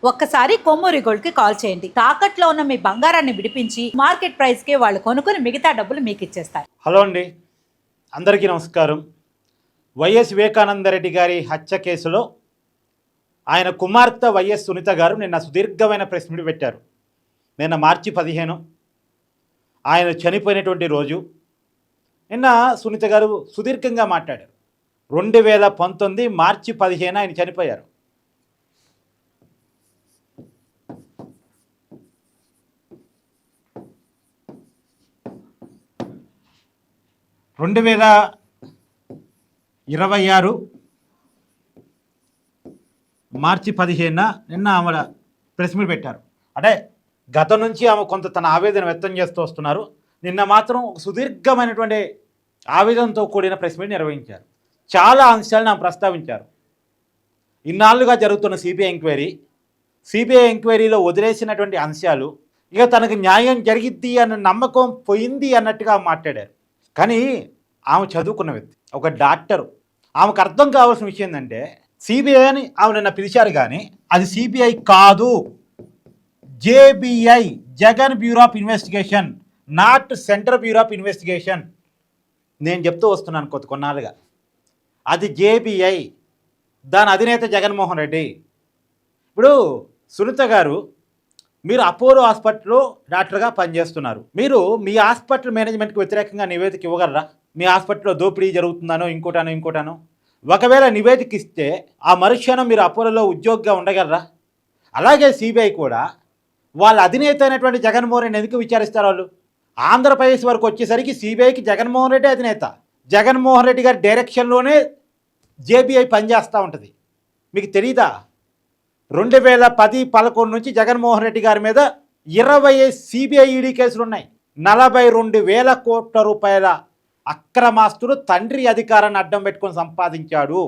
ఒక్కసారి కొమ్మూరి గోల్డ్ కి కాల్ చేయండి. తాకట్లో ఉన్న మీ బంగారాన్ని విడిపించి మార్కెట్ ప్రైస్ కి వాళ్ళు కొనుక్కుని మిగతా డబ్బులు మీకు ఇచ్చేస్తారు. హలో అండి, అందరికీ నమస్కారం. వైఎస్ వివేకానందరెడ్డి గారి హత్య కేసులో ఆయన కుమార్తె వైఎస్ సునీత గారు నిన్న సుదీర్ఘమైన ప్రెస్ మీట్ పెట్టారు. నిన్న మార్చి 15 ఆయన చనిపోయినటువంటి రోజు. నిన్న సునీత గారు సుదీర్ఘంగా మాట్లాడారు. 2019 మార్చి 15 ఆయన చనిపోయారు. 2026 మార్చి 15 నిన్న ఆమె ప్రెస్ మీట్ పెట్టారు. అంటే గతం నుంచి ఆమె కొంత తన ఆవేదన వ్యక్తం చేస్తూ వస్తున్నారు. నిన్న మాత్రం ఒక సుదీర్ఘమైనటువంటి ఆవేదనతో కూడిన ప్రెస్ మీట్ నిర్వహించారు. చాలా అంశాలను ఆమె ప్రస్తావించారు. ఇన్నాళ్ళుగా జరుగుతున్న సిబిఐ ఎంక్వైరీలో వదిలేసినటువంటి అంశాలు, ఇక తనకు న్యాయం జరిగిద్ది అన్న నమ్మకం పోయింది అన్నట్టుగా మాట్లాడారు. కానీ ఆమె చదువుకున్న వ్యక్తి, ఒక డాక్టరు. ఆమెకు అర్థం కావాల్సిన విషయం ఏంటంటే సిబిఐ అని ఆమె నిన్న పిలిచారు, కానీ అది సిబిఐ కాదు, JBI, Jagan bureau of investigation, not central bureau of investigation. నేను చెప్తూ వస్తున్నాను కొన్నాళ్ళుగా. అది జేబిఐ, దాని అధినేత జగన్మోహన్ రెడ్డి. ఇప్పుడు సునీత గారు, మీరు అపోలో హాస్పిటల్లో డాక్టర్గా పనిచేస్తున్నారు. మీరు మీ హాస్పిటల్ మేనేజ్మెంట్కి వ్యతిరేకంగా నివేదిక ఇవ్వగలరా? మీ హాస్పిటల్లో దోపిడీ జరుగుతుందానో ఇంకోటానో ఒకవేళ నివేదిక ఇస్తే ఆ మరుక్షణం మీరు అపోలోలో ఉద్యోగిగా ఉండగలరా? అలాగే సిబిఐ కూడా వాళ్ళ అధినేత అయినటువంటి జగన్మోహన్ రెడ్డి ఎందుకు విచారిస్తారు? వాళ్ళు ఆంధ్రప్రదేశ్ వరకు వచ్చేసరికి సిబిఐకి జగన్మోహన్ రెడ్డి అధినేత. జగన్మోహన్ రెడ్డి గారి డైరెక్షన్లోనే జేబీఐ పనిచేస్తూ ఉంటుంది. మీకు తెలీదా? 2010-11 నుంచి జగన్మోహన్ రెడ్డి గారి మీద 20 సిబిఐ ఈడీ కేసులు ఉన్నాయి. 42,000 కోట్ల రూపాయల అక్రమాస్తులు తండ్రి అధికారాన్ని అడ్డం పెట్టుకొని సంపాదించాడు,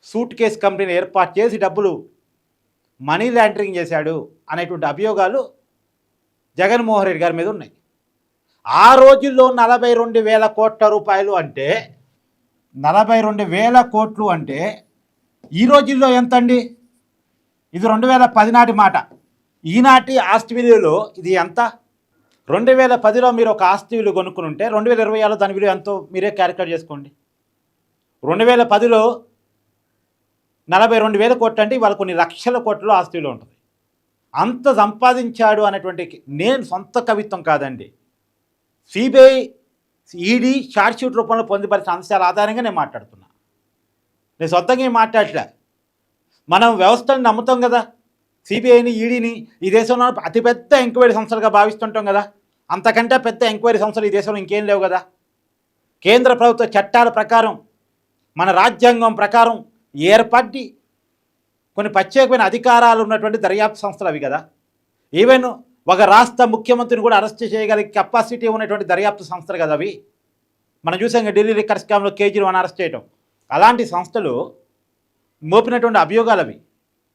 సూట్ కేసు కంపెనీని ఏర్పాటు చేసి డబ్బులు మనీ లాండరింగ్ చేశాడు అనేటువంటి అభియోగాలు జగన్మోహన్ రెడ్డి గారి మీద ఉన్నాయి. ఆ రోజుల్లో 42,000 కోట్ల రూపాయలు అంటే 42,000 కోట్లు అంటే ఈ రోజుల్లో ఎంత అండి? ఇది 2010 నాటి మాట. ఈనాటి ఆస్తి విలువలో ఇది ఎంత? 2010లో మీరు ఒక ఆస్తి విలువ కొనుక్కుని ఉంటే 2026లో దాని విలువ ఎంతో మీరే క్యాలిక్యులేట్ చేసుకోండి. 2010లో 42,000 కోట్లు అంటే ఇవాళ కొన్ని లక్షల కోట్లలో ఆస్తి విలువ ఉంటుంది. అంత సంపాదించాడు అనేటువంటి నేను సొంత కవిత్వం కాదండి. సిబిఐ ఈడీ షార్ట్షీట్ రూపంలో పొందుపరిచిన అంశాల ఆధారంగా నేను మాట్లాడుతున్నా. నేను సొంతంగా ఏం మాట్లాడలే. మనం వ్యవస్థను నమ్ముతాం కదా, సిబిఐని ఈడీని ఈ దేశంలో అతిపెద్ద ఎంక్వైరీ సంస్థలుగా భావిస్తుంటాం కదా. అంతకంటే పెద్ద ఎంక్వైరీ సంస్థలు ఈ దేశంలో ఇంకేం లేవు కదా. కేంద్ర ప్రభుత్వ చట్టాల ప్రకారం, మన రాజ్యాంగం ప్రకారం ఏర్పడి కొన్ని ప్రత్యేకమైన అధికారాలు ఉన్నటువంటి దర్యాప్తు సంస్థలు అవి కదా. ఈవెన్ ఒక రాష్ట్ర ముఖ్యమంత్రిని కూడా అరెస్ట్ చేయగలిగే కెపాసిటీ ఉన్నటువంటి దర్యాప్తు సంస్థలు కదా అవి. మనం చూసాం ఢిల్లీ లిక్కర్ స్కామ్లో కేజ్రీవాల్ అరెస్ట్ చేయడం. అలాంటి సంస్థలు మోపినటువంటి అభియోగాలు అవి.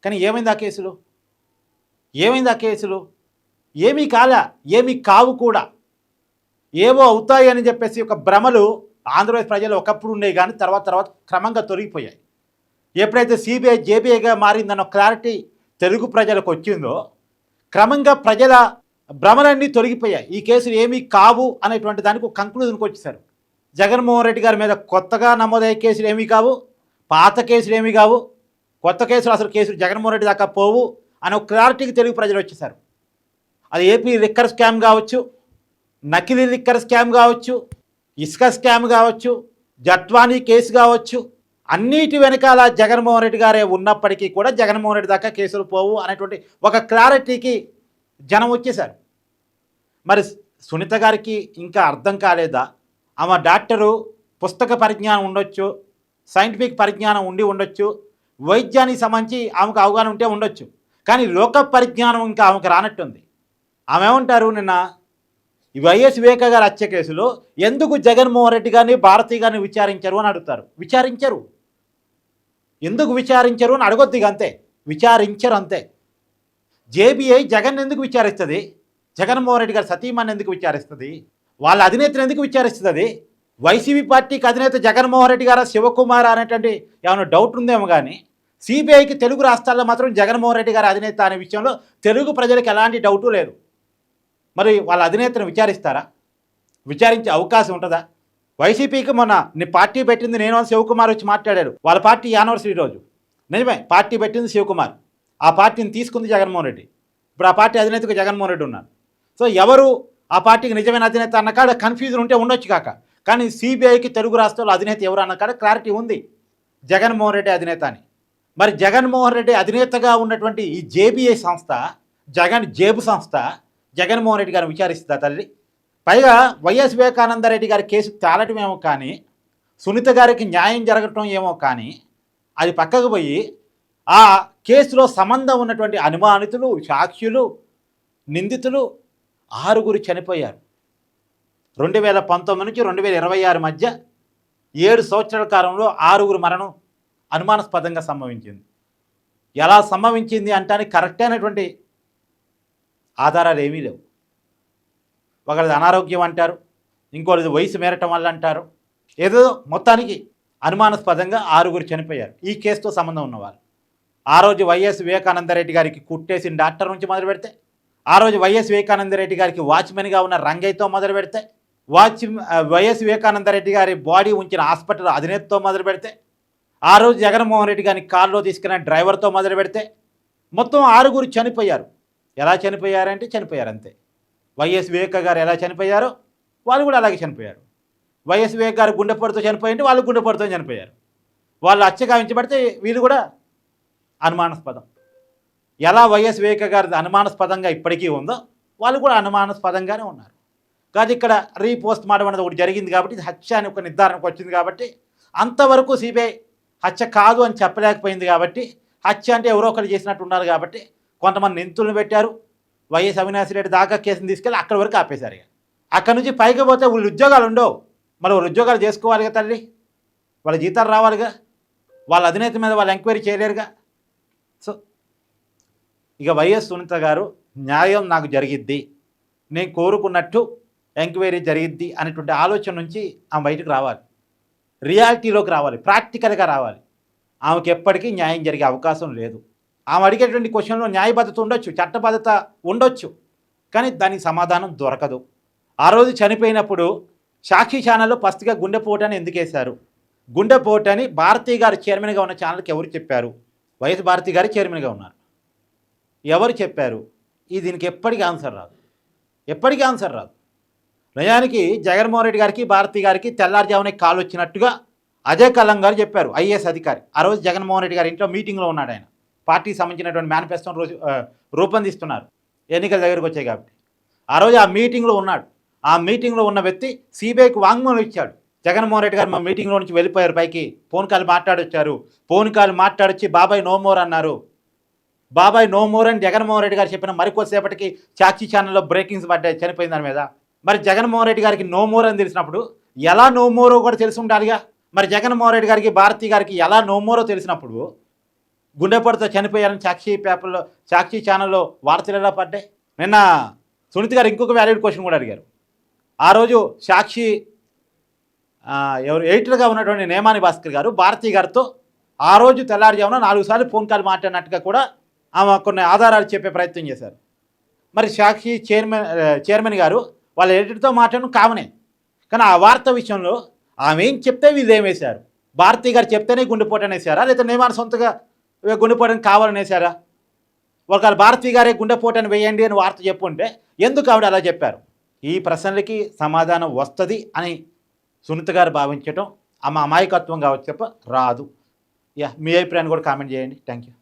కానీ ఏమైంది ఆ కేసులు? ఏమీ కాలా, ఏమీ కావు కూడా. ఏవో అవుతాయి అని చెప్పేసి ఒక భ్రమలు ఆంధ్రప్రదేశ్ ప్రజలు ఒకప్పుడు ఉండేవి, కానీ తర్వాత క్రమంగా తొలగిపోయాయి. ఎప్పుడైతే సిబిఐ జేబీఐగా మారిందన్న క్లారిటీ తెలుగు ప్రజలకు వచ్చిందో క్రమంగా ప్రజల భ్రమలన్నీ తొలగిపోయాయి. ఈ కేసులు ఏమీ కావు అనేటువంటి దానికి ఒక కంక్లూజన్కి వచ్చేసారు. జగన్మోహన్ రెడ్డి గారి మీద కొత్తగా నమోదయ్యే కేసులు ఏమీ కావు, పాత కేసులు ఏమీ కావు, కొత్త కేసులు అసలు కేసులు జగన్మోహన్ రెడ్డి దాకా పోవు అనే ఒక క్లారిటీకి తెలుగు ప్రజలు వచ్చేసారు. అది ఏపీ లిక్కర్ స్కామ్ కావచ్చు, నకిలీ లిక్కర్ స్కామ్ కావచ్చు, ఇసుక స్కామ్ కావచ్చు, జట్వానీ కేసు కావచ్చు, అన్నిటి వెనకాల జగన్మోహన్ రెడ్డి గారే ఉన్నప్పటికీ కూడా జగన్మోహన్ రెడ్డి దాకా కేసులు పోవు అనేటువంటి ఒక క్లారిటీకి జనం వచ్చేశారు. మరి సునీత గారికి ఇంకా అర్థం కాలేదా? ఆమె డాక్టరు, పుస్తక పరిజ్ఞానం ఉండొచ్చు, సైంటిఫిక్ పరిజ్ఞానం ఉండి ఉండొచ్చు, వైద్యానికి సంబంధించి ఆమెకు అవగాహన ఉంటే ఉండొచ్చు, కానీ లోక పరిజ్ఞానం ఇంకా ఆమెకు రానట్టుంది. ఆమె ఏమంటారు? నిన్న వైఎస్ వివేక గారి హత్య కేసులో ఎందుకు జగన్మోహన్ రెడ్డి గారిని, భారతి గారిని విచారించరు అని అడుగుతారు. విచారించరు. ఎందుకు విచారించరు అని అడగొద్దు. ఇక అంతే, విచారించరు అంతే. జేబీఐ జగన్ ఎందుకు విచారిస్తుంది? జగన్మోహన్ రెడ్డి గారి సతీమణి ఎందుకు విచారిస్తుంది? వాళ్ళ అధినేతను ఎందుకు విచారిస్తుంది? అది వైసీపీ పార్టీకి అధినేత జగన్మోహన్ రెడ్డి గారు, శివకుమార్ అనేటువంటి ఏమైనా డౌట్ ఉందేమో కానీ సిబిఐకి తెలుగు రాష్ట్రాల్లో మాత్రం జగన్మోహన్ రెడ్డి గారి అధినేత అనే విషయంలో తెలుగు ప్రజలకు ఎలాంటి డౌటు లేదు. మరి వాళ్ళ అధినేతను విచారిస్తారా? విచారించే అవకాశం ఉంటుందా? వైసీపీకి మొన్న నీ పార్టీ పెట్టింది నేను అని శివకుమార్ వచ్చి మాట్లాడారు. వాళ్ళ పార్టీ యానివర్సరీ రోజు. నిజమే, పార్టీ పెట్టింది శివకుమార్, ఆ పార్టీని తీసుకుంది జగన్మోహన్ రెడ్డి. ఇప్పుడు ఆ పార్టీ అధినేతకు జగన్మోహన్ రెడ్డి ఉన్నారు. సో ఎవరు ఆ పార్టీకి నిజమైన అధినేత అన్న కాడ కన్ఫ్యూజన్ ఉంటే ఉండొచ్చు కాక, కానీ సిబిఐకి తెలుగు రాష్ట్రాల్లో అధినేత ఎవరు అన్న కాడ క్లారిటీ ఉంది, జగన్మోహన్ రెడ్డి అధినేత అని. మరి జగన్మోహన్ రెడ్డి అధినేతగా ఉన్నటువంటి ఈ జేబీఐ సంస్థ, జగన్ జేబు సంస్థ జగన్మోహన్ రెడ్డి గారిని విచారిస్తుందా తల్లి? పైగా వైఎస్ వివేకానందరెడ్డి గారి కేసు తేలటం ఏమో కానీ, సునీత గారికి న్యాయం జరగటం ఏమో కానీ, అది పక్కకు పోయి ఆ కేసులో సంబంధం ఉన్నటువంటి అనుమానితులు, సాక్షులు, నిందితులు 6 చనిపోయారు. 2019 నుంచి 2026 మధ్య 7 సంవత్సరాల కాలంలో 6 మరణం అనుమానాస్పదంగా సంభవించింది. ఎలా సంభవించింది అంటానికి కరెక్ట్ అయినటువంటి ఆధారాలు ఏమీ లేవు. ఒకరిది అనారోగ్యం అంటారు, ఇంకోరిది వయసు మేరటం వల్ల అంటారు. ఏదో మొత్తానికి అనుమానాస్పదంగా 6 చనిపోయారు ఈ కేసుతో సంబంధం ఉన్నవారు. ఆ రోజు వైఎస్ వివేకానందరెడ్డి గారికి కుట్టేసిన డాక్టర్ నుంచి మొదలు పెడితే, ఆ రోజు వైఎస్ వివేకానందరెడ్డి గారికి వాచ్మెన్గా ఉన్న రంగయ్యతో మొదలు పెడితే, వైఎస్ వివేకానందరెడ్డి గారి బాడీ ఉంచిన హాస్పిటల్ అధినేతతో మొదలు పెడితే, ఆ రోజు జగన్మోహన్ రెడ్డి గారిని కారులో తీసుకున్న డ్రైవర్తో మొదలు పెడితే, మొత్తం 6 చనిపోయారు. ఎలా చనిపోయారంటే చనిపోయారు అంతే. వైఎస్ వివేక గారు ఎలా చనిపోయారో వాళ్ళు కూడా అలాగే చనిపోయారు. వైఎస్ వివేక్ గారు గుండెపోటుతో చనిపోయింటే వాళ్ళు గుండెపోటుతో చనిపోయారు. వాళ్ళు హత్యగావించబడితే వీళ్ళు కూడా అనుమానాస్పదం. ఎలా వైఎస్ వివేక గారి అనుమానాస్పదంగా ఇప్పటికీ ఉందో వాళ్ళు కూడా అనుమానాస్పదంగానే ఉన్నారు. కాదు ఇక్కడ రీపోస్ట్ మార్టం అనేది ఒకటి జరిగింది కాబట్టి, ఇది హత్య అని ఒక నిర్ధారణకు వచ్చింది కాబట్టి, అంతవరకు సిబిఐ హత్య కాదు అని చెప్పలేకపోయింది కాబట్టి, హత్య అంటే ఎవరో ఒకరు చేసినట్టు ఉన్నారు కాబట్టి కొంతమంది నిందితులను పెట్టారు. వైఎస్ అవినాష్ రెడ్డి దాకా కేసుని తీసుకెళ్ళి అక్కడి వరకు ఆపేశారు. ఇక అక్కడి నుంచి పైకి పోతే వాళ్ళు ఉద్యోగాలు ఉండవు. మరి వాళ్ళు ఉద్యోగాలు చేసుకోవాలిగా తల్లి, వాళ్ళ జీతాలు రావాలిగా, వాళ్ళ అధినేత మీద వాళ్ళు ఎంక్వైరీ చేయలేరుగా. సో ఇక వైఎస్ సునీత గారు న్యాయం నాకు జరిగిద్ది, నేను కోరుకున్నట్టు ఎంక్వైరీ జరిగిద్ది అనేటువంటి ఆలోచన నుంచి ఆమె బయటకు రావాలి, రియాలిటీలోకి రావాలి, ప్రాక్టికల్గా రావాలి. ఆమెకి ఎప్పటికీ న్యాయం జరిగే అవకాశం లేదు. ఆమె అడిగేటువంటి క్వశ్చన్లో న్యాయబద్ధత ఉండొచ్చు, చట్టబద్ధత ఉండొచ్చు, కానీ దానికి సమాధానం దొరకదు. ఆ రోజు చనిపోయినప్పుడు సాక్షి ఛానల్లో ఫస్ట్గా గుండెపోటు అని ఎందుకు వేశారు? గుండెపోటు అని భారతీ గారు చైర్మన్గా ఉన్న ఛానల్కి ఎవరు చెప్పారు? వైఎస్ భారతీ గారు చైర్మన్గా ఉన్నారు, ఎవరు చెప్పారు? దీనికి ఎప్పటికీ ఆన్సర్ రాదు, ఎప్పటికీ ఆన్సర్ రాదు. నిజానికి జగన్మోహన్ రెడ్డి గారికి భారతీ గారికి తెల్లారుజామునే కాల్ వచ్చినట్టుగా అజయ్ కల్లం గారు చెప్పారు, ఐఏఎస్ అధికారి. ఆ రోజు జగన్మోహన్ రెడ్డి గారి ఇంట్లో మీటింగ్లో ఉన్నాడు. ఆయన పార్టీకి సంబంధించినటువంటి మేనిఫెస్టోను రోజు రూపొందిస్తున్నారు, ఎన్నికల దగ్గరికి వచ్చాయి కాబట్టి. ఆ రోజు ఆ మీటింగ్లో ఉన్నాడు. ఆ మీటింగ్లో ఉన్న వ్యక్తి సిబిఐకి వాంగ్మూలం ఇచ్చాడు. జగన్మోహన్ రెడ్డి గారు మా మీటింగ్లో నుంచి వెళ్ళిపోయారు, పైకి ఫోన్ కాల్ మాట్లాడొచ్చారు, ఫోన్ కాల్ మాట్లాడొచ్చి బాబాయ్ నో మోర్ అన్నారు. బాబాయ్ నో మోర్ అని జగన్మోహన్ రెడ్డి గారు చెప్పిన మరికొద్దిసేపటికి సాక్షి ఛానల్లో బ్రేకింగ్స్ పడ్డాయి, చనిపోయిన దాని మీద. మరి జగన్మోహన్ రెడ్డి గారికి నో మోర్ అని తెలిసినప్పుడు ఎలా నో మోరో కూడా తెలిసి ఉండాలిగా. మరి జగన్మోహన్ రెడ్డి గారికి భారతీ గారికి ఎలా నో మోరో తెలిసినప్పుడు గుండెపోటుతో చనిపోయారని సాక్షి ఛానల్లో వార్తలు ఎలా పడ్డాయి? నిన్న సునీత గారు ఇంకొక వ్యాలిడ్ క్వశ్చన్ కూడా అడిగారు. ఆ రోజు సాక్షి ఎడిటర్గా ఉన్నటువంటి నేమాని భాస్కర్ గారు భారతీ గారితో ఆ రోజు తెల్లారుజామున 4 సార్లు ఫోన్ కాల్ మాట్లాడినట్టుగా కూడా ఆమె కొన్ని ఆధారాలు చెప్పే ప్రయత్నం చేశారు. మరి సాక్షి చైర్మన్ గారు వాళ్ళ ఎడిటర్తో మాట్లాడడం కామనే, కానీ ఆ వార్త విషయంలో ఆమె ఏం చెప్తే వీళ్ళు ఏమేశారు? భారతీ గారు చెప్తేనే గుండెపోటు అనేసారా, లేదా నేమాని సొంతగా గుండెపోటని కావాలనేసారా? ఒకవేళ భారతీ గారే గుండెపోటని వేయండి అని వార్త చెప్పుంటే ఎందుకు ఆవిడ అలా చెప్పారు? ఈ ప్రశ్నలకి సమాధానం వస్తుంది అని సునీత గారు భావించటం ఆమె అమాయకత్వం కావచ్చు తప్ప రాదు. మీ అభిప్రాయాన్ని కూడా కామెంట్ చేయండి. Thank you.